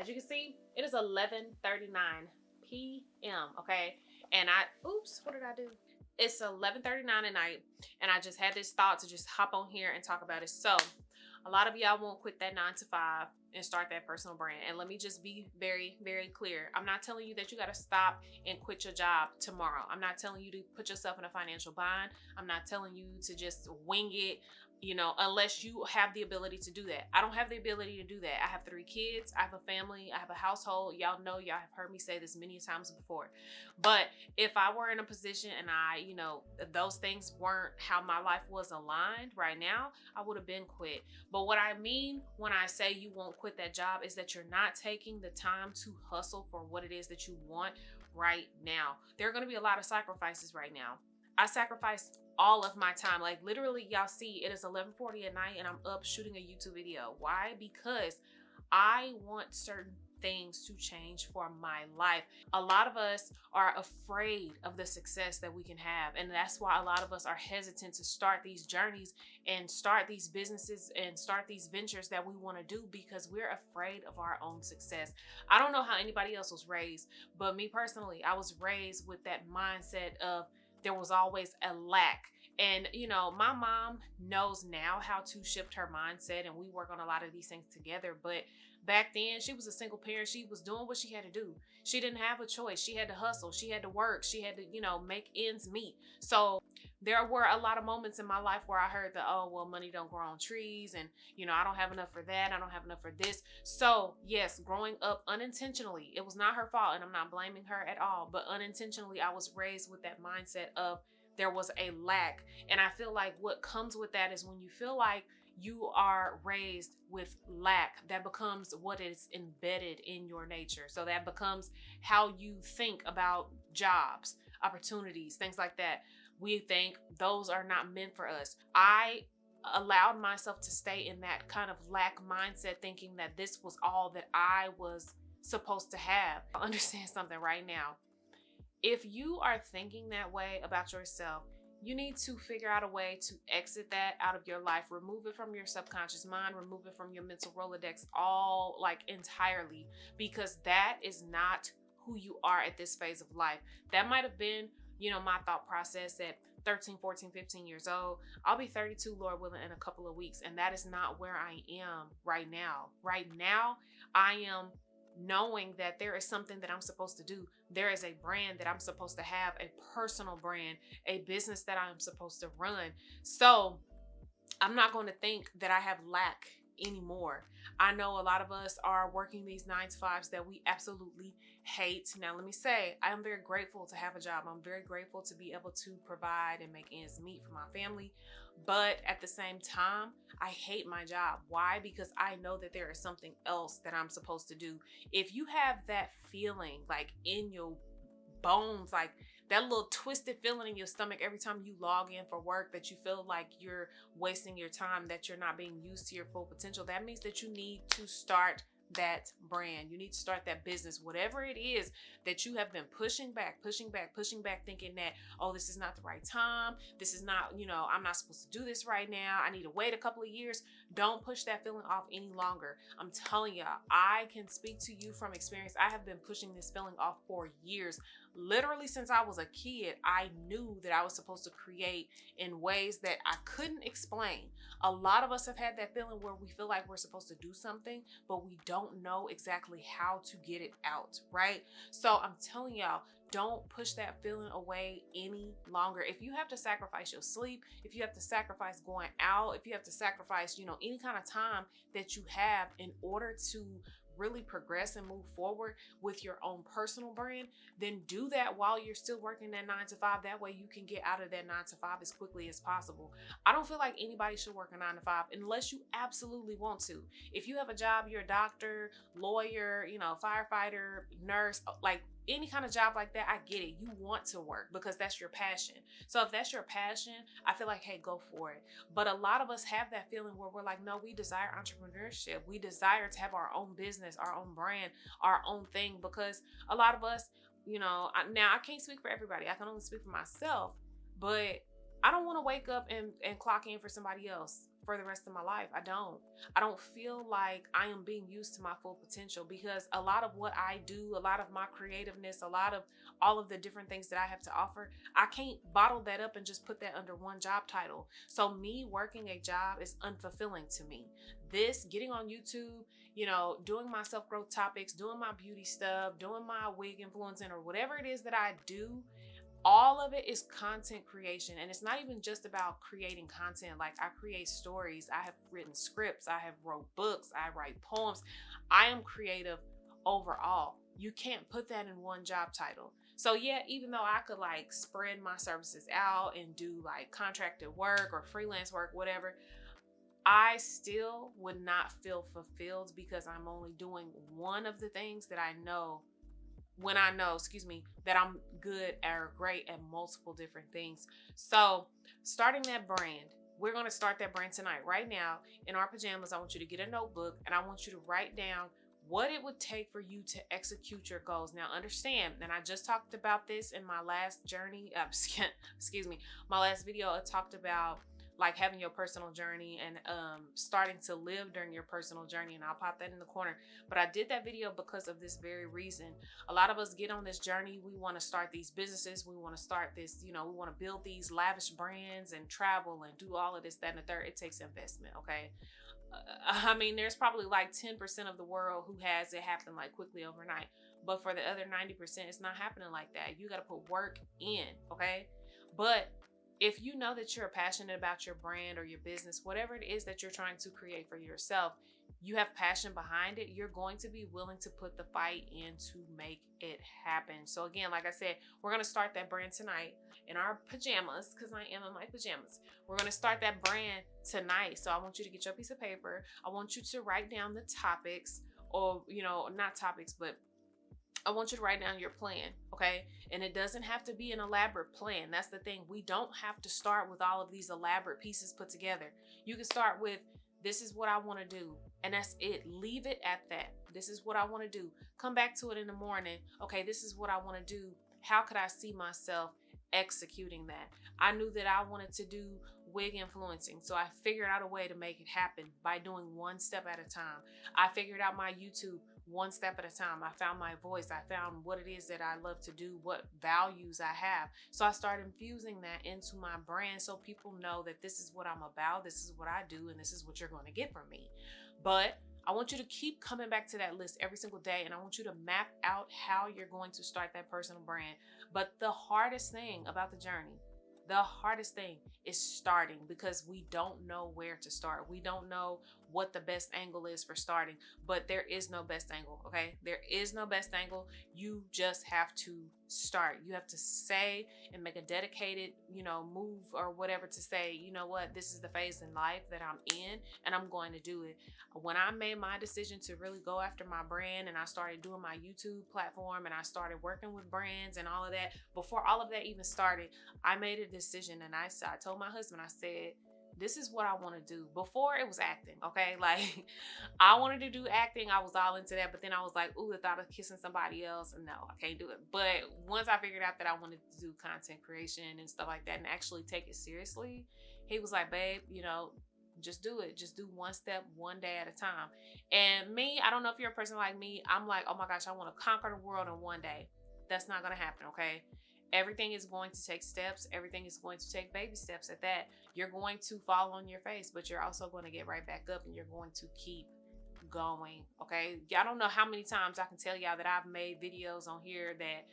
As you can see, it is 11:39 p.m. Okay, and oops, what did I do? It's 11:39 at night, and I just had this thought to just hop on here and talk about it. So, a lot of y'all won't quit that 9 to 5 and start that personal brand. And let me just be very, very clear. I'm not telling you that you got to stop and quit your job tomorrow. I'm not telling you to put yourself in a financial bind. I'm not telling you to just wing it, unless you have the ability to do that. I don't have the ability to do that. I have 3 kids. I have a family. I have a household. Y'all have heard me say this many times before. But if I were in a position and those things weren't how my life was aligned right now, I would have been quit. But what I mean when I say you won't quit that job is that you're not taking the time to hustle for what it is that you want right now. There are going to be a lot of sacrifices right now. I sacrificed all of my time. Like literally, y'all see, it is 11:40 at night and I'm up shooting a YouTube video. Why? Because I want certain things to change for my life. A lot of us are afraid of the success that we can have. And that's why a lot of us are hesitant to start these journeys and start these businesses and start these ventures that we want to do, because we're afraid of our own success. I don't know how anybody else was raised, but me personally, I was raised with that mindset of there was always a lack. And, my mom knows now how to shift her mindset, and we work on a lot of these things together. But back then, she was a single parent. She was doing what she had to do. She didn't have a choice. She had to hustle. She had to work. She had to, make ends meet. So there were a lot of moments in my life where I heard that, oh, well, money don't grow on trees. And, I don't have enough for that. I don't have enough for this. So yes, growing up unintentionally, it was not her fault. And I'm not blaming her at all. But unintentionally, I was raised with that mindset of there was a lack. And I feel like what comes with that is when you feel like you are raised with lack, that becomes what is embedded in your nature. So that becomes how you think about jobs, opportunities, things like that. We think those are not meant for us. I allowed myself to stay in that kind of lack mindset, thinking that this was all that I was supposed to have. Understand something right now. If you are thinking that way about yourself, you need to figure out a way to exit that out of your life, remove it from your subconscious mind, remove it from your mental Rolodex, entirely, because that is not who you are at this phase of life. That might have been, my thought process at 13, 14, 15 years old. I'll be 32, Lord willing, in a couple of weeks. And that is not where I am right now. Right now, I am knowing that there is something that I'm supposed to do. There is a brand that I'm supposed to have, a personal brand, a business that I'm supposed to run. So I'm not going to think that I have lack anymore. I know a lot of us are working these 9 to 5s that we absolutely hate. Now, let me say, I am very grateful to have a job. I'm very grateful to be able to provide and make ends meet for my family. But at the same time, I hate my job. Why? Because I know that there is something else that I'm supposed to do. If you have that feeling like in your bones, like that little twisted feeling in your stomach every time you log in for work, that you feel like you're wasting your time, that you're not being used to your full potential, that means that you need to start that brand. You need to start that business, whatever it is that you have been pushing back, thinking that, oh, this is not the right time. This is not, I'm not supposed to do this right now. I need to wait a couple of years. Don't push that feeling off any longer. I'm telling y'all, I can speak to you from experience. I have been pushing this feeling off for years. Literally since I was a kid, I knew that I was supposed to create in ways that I couldn't explain. A lot of us have had that feeling where we feel like we're supposed to do something, but we don't know exactly how to get it out, right? So I'm telling y'all, don't push that feeling away any longer. If you have to sacrifice your sleep, if you have to sacrifice going out, if you have to sacrifice, any kind of time that you have in order to really progress and move forward with your own personal brand, then do that while you're still working that 9 to 5. That way you can get out of that 9 to 5 as quickly as possible. I don't feel like anybody should work a 9 to 5 unless you absolutely want to. If you have a job, you're a doctor, lawyer, firefighter, nurse, like any kind of job like that, I get it. You want to work because that's your passion. So if that's your passion, I feel like, hey, go for it. But a lot of us have that feeling where we're like, no, we desire entrepreneurship. We desire to have our own business, our own brand, our own thing, because a lot of us, now I can't speak for everybody. I can only speak for myself, but I don't want to wake up and clock in for somebody else. for the rest of my life. I don't feel like I am being used to my full potential, because a lot of what I do, a lot of my creativeness, a lot of all of the different things that I have to offer, I can't bottle that up and just put that under one job title. So me working a job is unfulfilling to me. This, getting on YouTube, doing my self-growth topics, doing my beauty stuff, doing my wig influencing, or whatever it is that I do, all of it is content creation. And it's not even just about creating content. Like, I create stories, I have written scripts, I have wrote books, I write poems. I am creative overall. You can't put that in one job title. So yeah, even though I could like spread my services out and do like contracted work or freelance work, whatever, I still would not feel fulfilled, because I'm only doing one of the things that I know that I'm good or great at multiple different things. So starting that brand, we're going to start that brand tonight. Right now, in our pajamas, I want you to get a notebook and I want you to write down what it would take for you to execute your goals. Now understand, and I just talked about this in my last journey, my last video. I talked about like having your personal journey and starting to live during your personal journey, and I'll pop that in the corner. But I did that video because of this very reason. A lot of us get on this journey, we want to start these businesses, we want to start this, we want to build these lavish brands and travel and do all of this, that, and the third. It takes investment, okay? I mean, there's probably like 10% of the world who has it happen like quickly overnight, but for the other 90%, it's not happening like that. You got to put work in, okay? But if you know that you're passionate about your brand or your business, whatever it is that you're trying to create for yourself, you have passion behind it, you're going to be willing to put the fight in to make it happen. So again, like I said, we're going to start that brand tonight in our pajamas, because I am in my pajamas. We're going to start that brand tonight. So I want you to get your piece of paper. I want you to write down the topics, or, not topics, but I want you to write down your plan, okay? And it doesn't have to be an elaborate plan. That's the thing. We don't have to start with all of these elaborate pieces put together. You can start with, this is what I want to do, and that's it. Leave it at that. This is what I want to do. Come back to it in the morning. Okay, this is what I want to do. How could I see myself executing that? I knew that I wanted to do wig influencing, so I figured out a way to make it happen by doing one step at a time. I figured out my YouTube one step at a time. I found my voice. I found what it is that I love to do, what values I have. So I started infusing that into my brand, so people know that this is what I'm about, this is what I do, and this is what you're going to get from me. But I want you to keep coming back to that list every single day, and I want you to map out how you're going to start that personal brand. But the hardest thing about the journey, the hardest thing is starting, because we don't know where to start. We don't know what the best angle is for starting, but there is no best angle, okay? There is no best angle. You just have to start. You have to say and make a dedicated, move or whatever to say, you know what, this is the phase in life that I'm in, and I'm going to do it. When I made my decision to really go after my brand, and I started doing my YouTube platform, and I started working with brands and all of that, before all of that even started, I made a decision, and I told my husband, I said, this is what I want to do. Before, it was acting, okay? Like, I wanted to do acting. I was all into that. But then I was like, ooh, the thought of kissing somebody else, no, I can't do it. But once I figured out that I wanted to do content creation and stuff like that and actually take it seriously, he was like, babe, just do it. Just do one step, one day at a time. And me, I don't know if you're a person like me. I'm like, oh my gosh, I want to conquer the world in one day. That's not going to happen, okay? Everything is going to take steps. Everything is going to take baby steps at that. You're going to fall on your face, but you're also going to get right back up, and you're going to keep going, okay? I don't know how many times I can tell y'all that I've made videos on here that,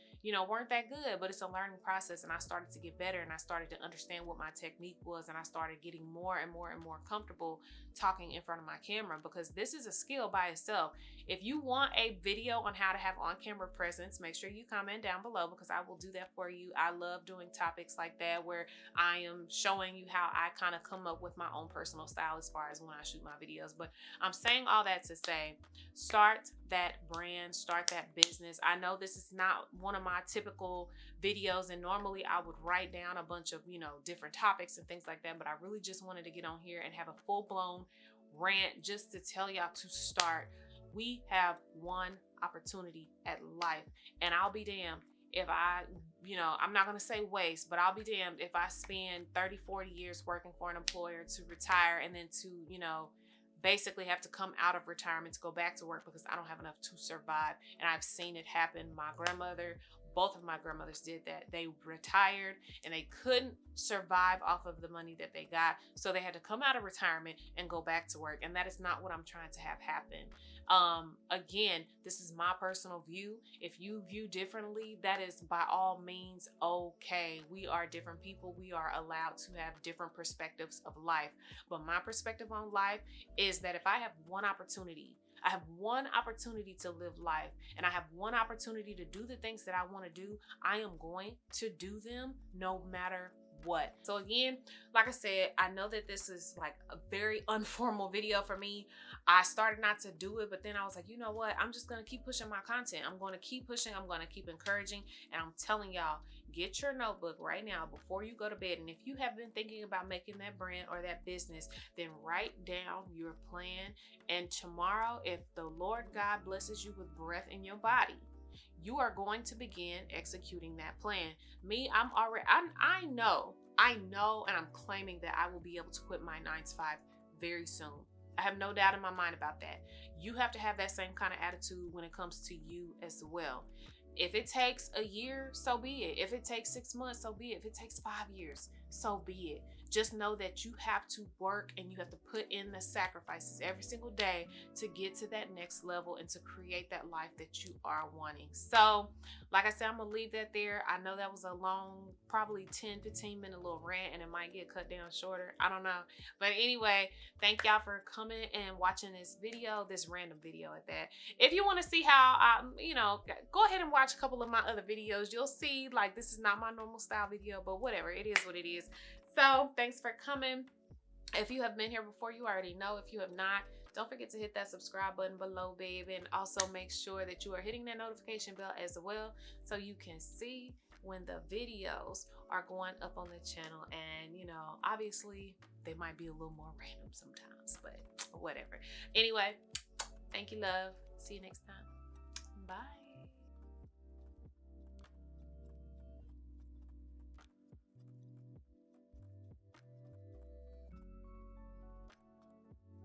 weren't that good, but it's a learning process, and I started to get better, and I started to understand what my technique was, and I started getting more and more and more comfortable talking in front of my camera, because this is a skill by itself. If you want a video on how to have on-camera presence, make sure you comment down below, because I will do that for you. I love doing topics like that where I am showing you how I kind of come up with my own personal style as far as when I shoot my videos. But I'm saying all that to say, start that brand, start that business. I know this is not one of my typical videos, and normally I would write down a bunch of, different topics and things like that, but I really just wanted to get on here and have a full-blown rant just to tell y'all to start. We have one opportunity at life, and I'll be damned if I, you know, I'm not going to say waste, but I'll be damned if I spend 30, 40 years working for an employer to retire and then to, you know, basically have to come out of retirement to go back to work because I don't have enough to survive. And I've seen it happen. My grandmother, both of my grandmothers did that. They retired and they couldn't survive off of the money that they got. So they had to come out of retirement and go back to work. And that is not what I'm trying to have happen. Again, this is my personal view. If you view differently, that is by all means okay. We are different people. We are allowed to have different perspectives of life. But my perspective on life is that if I have one opportunity, I have one opportunity to live life, and I have one opportunity to do the things that I want to do, I am going to do them no matter what. So again, like I said, I know that this is like a very informal video for me. I started not to do it, but then I was like, you know what? I'm just going to keep pushing my content. I'm going to keep pushing. I'm going to keep encouraging. And I'm telling y'all, get your notebook right now before you go to bed. And if you have been thinking about making that brand or that business, then write down your plan. And tomorrow, if the Lord God blesses you with breath in your body, you are going to begin executing that plan. Me, I'm already, I know, and I'm claiming that I will be able to quit my 9-to-5 very soon. I have no doubt in my mind about that. You have to have that same kind of attitude when it comes to you as well. If it takes a year, so be it. If it takes 6 months, so be it. If it takes 5 years, so be it. Just know that you have to work and you have to put in the sacrifices every single day to get to that next level and to create that life that you are wanting. So, like I said, I'm gonna leave that there. I know that was a long, probably 10-15 minute little rant, and it might get cut down shorter. I don't know. But anyway, thank y'all for coming and watching this video, this random video at that. If you want to see how I, you know, go ahead and watch a couple of my other videos. You'll see, like, this is not my normal style video, but whatever, it is what it is. So thanks for coming. If you have been here before, you already know. If you have not, don't forget to hit that subscribe button below, baby, and also make sure that you are hitting that notification bell as well, so you can see when the videos are going up on the channel. And you know, obviously they might be a little more random sometimes, but whatever. Anyway, thank you, love. See you next time. Bye.